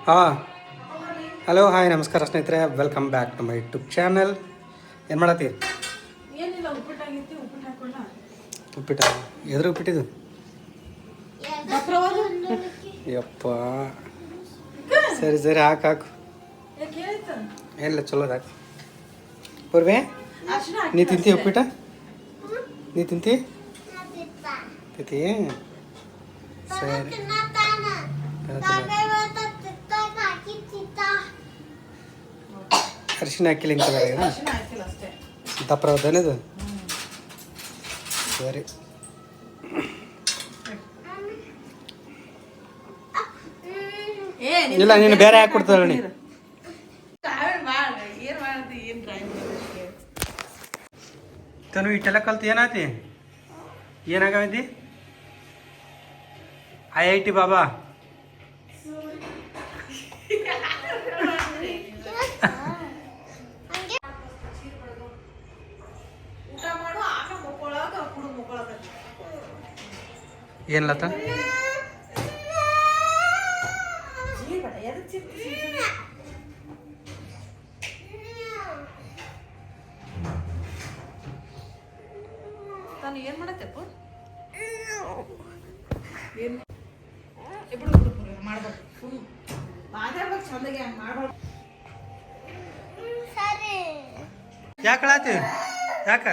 ಹಾಂ hello hi ನಮಸ್ಕಾರ ಸ್ನೇಹಿತರೆ, welcome back to my YouTube channel. ಏನು ಮಾಡತ್ತಿ? ಏನಿಲ್ಲ, ಉಪ್ಪಿಟ್ಟಾಗಿತ್ತು, ಉಪ್ಪಿಟ್ಟು ಹಾಕೊಂಡ. ಉಪ್ಪಿಟ್ಟ? ಎದ್ರ ಉಪ್ಪಿಟ್ಟಿದ್ದು? ಯಪ್ಪ, ಸರಿ ಸರಿ ಹಾಕು ಹಾಕು. ಏನಿಲ್ಲ, ಚಲೋ ಹಾಕು. ಪೂರ್ವೆ, ನೀ ತಿಂತಿ ಉಪ್ಪಿಟ್ಟ? ನೀ ತಿಂತಿ ತಿಂತಿ? ಸರಿ. ಅರಿಶಿನ ಹಾಕಿಲ್ಲ ಹಿಂಗೆ ದಪ್ಪರವದೇನದು? ಸರಿ. ಇಲ್ಲ, ನೀನು ಬೇರೆ ಹಾಕಿ ಕೊಡ್ತಾಳೆ ನೀ. ತನು ಇಟ್ಟೆಲ್ಲ ಕಲ್ತು ಏನಾಯ್ತಿ? ಏನಾಗೈತಿ? IIT ಬಾಬಾ. ಏನ್ಲತ್ತ? ತಾನು ಏನ್ ಮಾಡತ್ತಪ್ಪ? ಮಾಡ್ಬೇಕು, ಮಾತಾಡ್ಬೇಕು ಚಂದಾಗಿ, ಹಂಗೆ ಮಾಡ್ಬಾರ್ದು. ಯಾಕಳಾತಿ? ಯಾಕ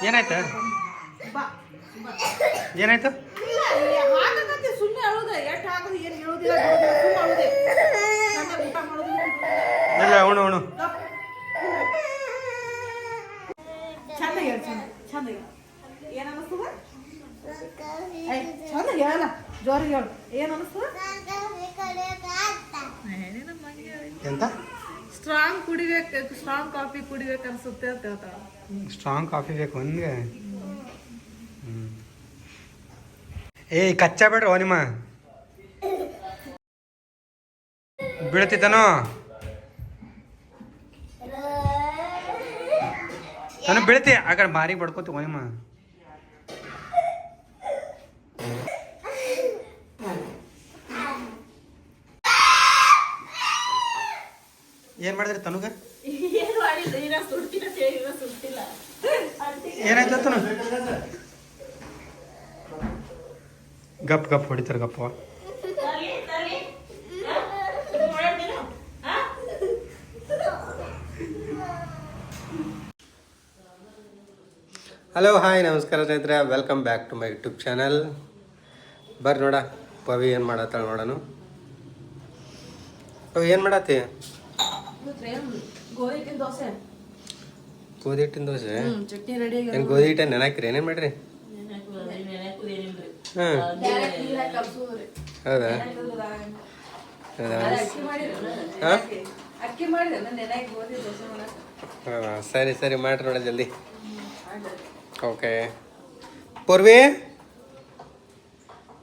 ಏನಾಯ್ತ? ಏನಾಯ್ತು? ಸುಮ್ಮನೆ ಅಳುದ, ಎಷ್ಟು ಹಾಕೋದು ಏನು ಹೇಳೋದಿಲ್ಲ, ಸುಮ್ಮನೆ ಅಳುದೆ. ಚಂದಾಗಿ ಊಟ ಮಾಡೋದಿಲ್ಲ. ಇಲ್ಲ, ಉಣು ಉಣು. ಚಂದಾಗಿ ಹೇಳಿ, ಚಂದಾಗಿ ಏನು ಅನ್ನಿಸ್ತದ? ಚಂದಾಗಿ ಹೇಳಲ್ಲ, ಜೋರಿಗೆ ಹೇಳು. ಏನು ಅನ್ನಿಸ್ತದ? ಎಂತ? ಸ್ಟ್ರಾಂಗ್ ಕುಡಿಬೇಕು, ಸ್ಟ್ರಾಂಗ್ ಕಾಫಿ ಕುಡಿಬೇಕು ಅನ್ಸುತ್ತೆ ಅಂತ ಹೇಳ್ತಾಳ. ಸ್ಟ್ರಾಂಗ್ ಕಾಫಿ ಬೇಕು ಅವನಿಗೆ. ಏಯ್ ಕಚ್ಚಾ ಬೇಡ್ರಿ ನಿಮ್ಮ ಬೀಳ್ತಿದ್ದಾನೋ? ನಾನು ಬೀಳ್ತಿ ಆ ಕಡೆ ಬಾರಿ ಬಡ್ಕೋತಿ ನಿಮ್ಮ. ಏನ್ ಮಾಡಿದ್ರಿ ತನುಗ? ಏನಾಯ್ತು ತನು? ಗಪ್ ಗಪ್ ಹೊಡಿತಾರ ಗಪ್ಪ. ಹಲೋ ಹಾಯ್ ನಮಸ್ಕಾರ ಸ್ನೇಹಿತರೆ, welcome back to my YouTube channel. ಬರ್ರಿ ನೋಡ ಪವಿ ಏನು ಮಾಡತ್ತಾಳ ನೋಡನು. ಪವಿ ಏನು ಮಾಡತ್ತಿ? ಗೋಧಿ ಹಿಟ್ಟಿನ ದೋಸೆ. ಚಟ್ನಿ ರೆಡಿ. ಏನು ಗೋಧಿ ಹಿಟ್ಟ ನೆನಾಕಿರಿ? ಏನೇನು ಮಾಡ್ರಿ? ಹಾಂ, ಹೌದಾ? ಹಾಂ, ಸರಿ ಸರಿ ಮಾಡ್ರಿ ನೋಡ ಜಲ್ದಿ. ಓಕೆ. ಪೂರ್ವಿ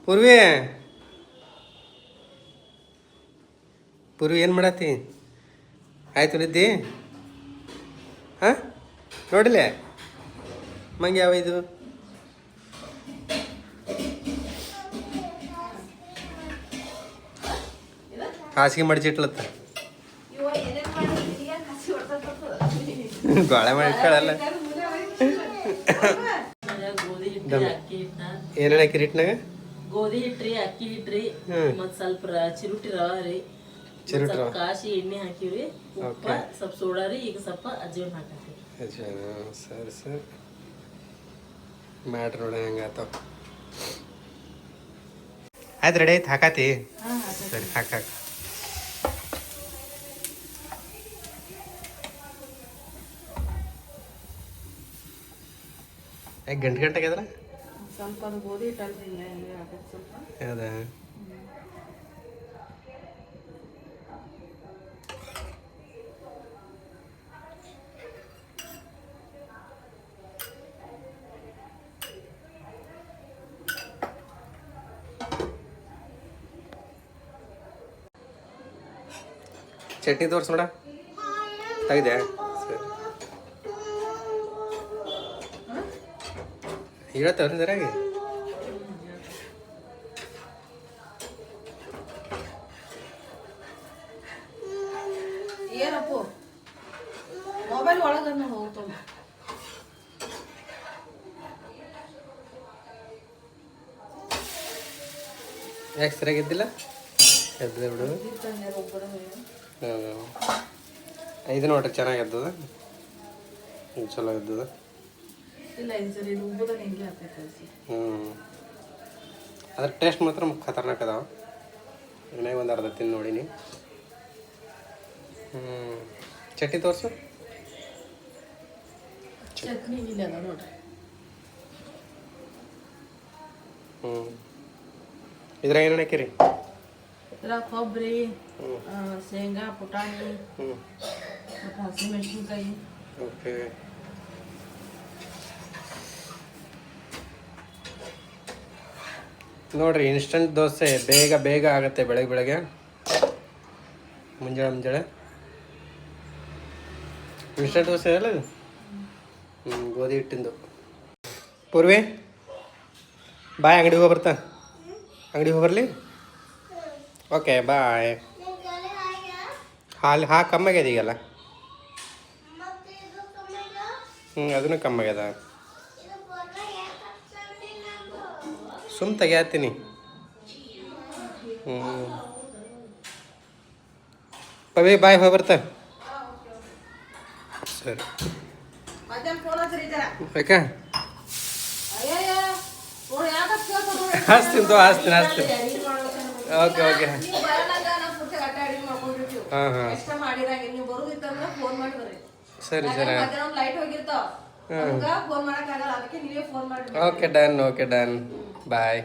ಪೂರ್ವಿ ಪೂರ್ವಿ ಏನು ಮಾಡತ್ತಿ? ಆಯ್ತು ನಿದ್ದಿ? ಹಾಂ, ನೋಡಿಲ್ಲ ಮಂಗೆ ಯಾವ ಇದು? ಹಾಸಿಗೆ ಮಡಿಚಿಟ್ಲತ್ತ, ಗಾಳೆ ಮಾಡಿ ಇಟ್ಕೊಳ್ಳಲ್ಲ. ಏನೇನು ಹಾಕಿರಿ ಹಿಟ್ನಾಗ? ಗೋಧಿ ಹಿಟ್ರಿ, ಅಕ್ಕಿ ಹಿಟ್ರಿ, ಮತ್ ಸ್ವಲ್ಪ ಚಿರುಟಿ ರವಾ ರೀ, ಸ್ವಲ್ಪ ಕಾಶಿ ಎಣ್ಣೆ ಹಾಕಿವ್ರಿ, ಉಪ್ಪ ಸ್ವಲ್ಪ ಸೋಡಾ ರೀ, ಈಗ ಸ್ವಲ್ಪ ಅಜ್ಜಿನ ಹಾಕಿ. ಸರಿ ಸರಿ ಮಾಡ್ರಿ ನೋಡಿ ಹೆಂಗಾತಾವ. ಆಯ್ತು, ರೆಡಿ ಆಯ್ತು, ಹಾಕಾತಿ? ಸರಿ ಹಾಕ. ಯಾಕೆ ಗಂಟೆ ಗಂಟೆಗೆದ್ರ? ಸ್ವಲ್ಪ ಅದು ಗೋಧಿ ಹಿಟ್ಟಲ್ಲ, ಸ್ವಲ್ಪ. ಹೌದಾ? ಚಟ್ನಿ ತೋರ್ಸ್ ನೋಡ, ತೆಗ್ದೆ? ಸರಿ, ಹೇಳ್ತಾವ್ರಿ ಜರಾಗಿ. ಯಾಕೆ ಸರಿಯಾಗಿದ್ದಿಲ್ಲ ಎದ್ದೆ ಬಿಡು. ಹ್ಞೂ ಇದು ನೋಡ್ರಿ ಚೆನ್ನಾಗಿ ಎದ್ದದ, ಚಲೋ ಎದ್ದದ. ಇಲ್ಲ ಇದು ಸರಿ ರುಬ್ಬೋದ ಹಿಂಗೆ ಆಗ್ತೈತೆ. ಅದ್ರ ಟೇಸ್ಟ್ ಮಾತ್ರ ಖತರ್ನಾಕ್ ಅದಾವ. ಇನ್ನೇ ಒಂದು ಅರ್ಧ ತಿಂದು ನೋಡಿನಿ. ಚಟ್ನಿ ತೋರಿಸು. ಚಟ್ನಿ ಇಲ್ಲ ಅದ ನೋಡ್ರಿ. ಇದ್ರಾಗ ಏನೇನು ಹಾಕಿರಿ? ಇದ್ರಾಗ ಕೊಬ್ಬರಿ, ಶೇಂಗಾ, ಪುಟಾಣಿ, ಮತ್ತು ಹಸಿಮೆಣಸಿನ್ಕಾಯಿ. ಓಕೆ. ನೋಡ್ರಿ ಇನ್ಸ್ಟಂಟ್ ದೋಸೆ ಬೇಗ ಬೇಗ ಆಗುತ್ತೆ ಬೆಳಗ್ಗೆ ಮುಂಜಾನೆ ಇನ್ಸ್ಟಂಟ್ ದೋಸೆ ಅಲ್ಲ ಇದು. ಗೋಧಿ ಹಿಟ್ಟಿಂದು. ಪೂರ್ವಿ ಬಾಯ್, ಅಂಗಡಿಗೆ ಹೋಗಿ ಬರ್ತಾ, ಅಂಗಡಿಗೆ ಹೋಗಿ ಬರಲಿ. Okay bye. ಹಾಲು ಕಮ್ಮಾಗ್ಯದ ಈಗಲ್ಲ. ಅದನ್ನು ಕಮ್ಮಾಗ್ಯದ. ಸುಮ್ ತೆಗಿಯಾತೀನಿ. ಪವಿ ಬಾಯ್, ಹೋಗಿ ಬರ್ತಾ. ಸರಿ. ಯಾಕೆ ಹಾಸ್ತೀನಿ ಓಕೆ ಓಕೆ. ಹಾಂ ಹಾಂ ಸರಿ ಸರಿ. Okay done bye.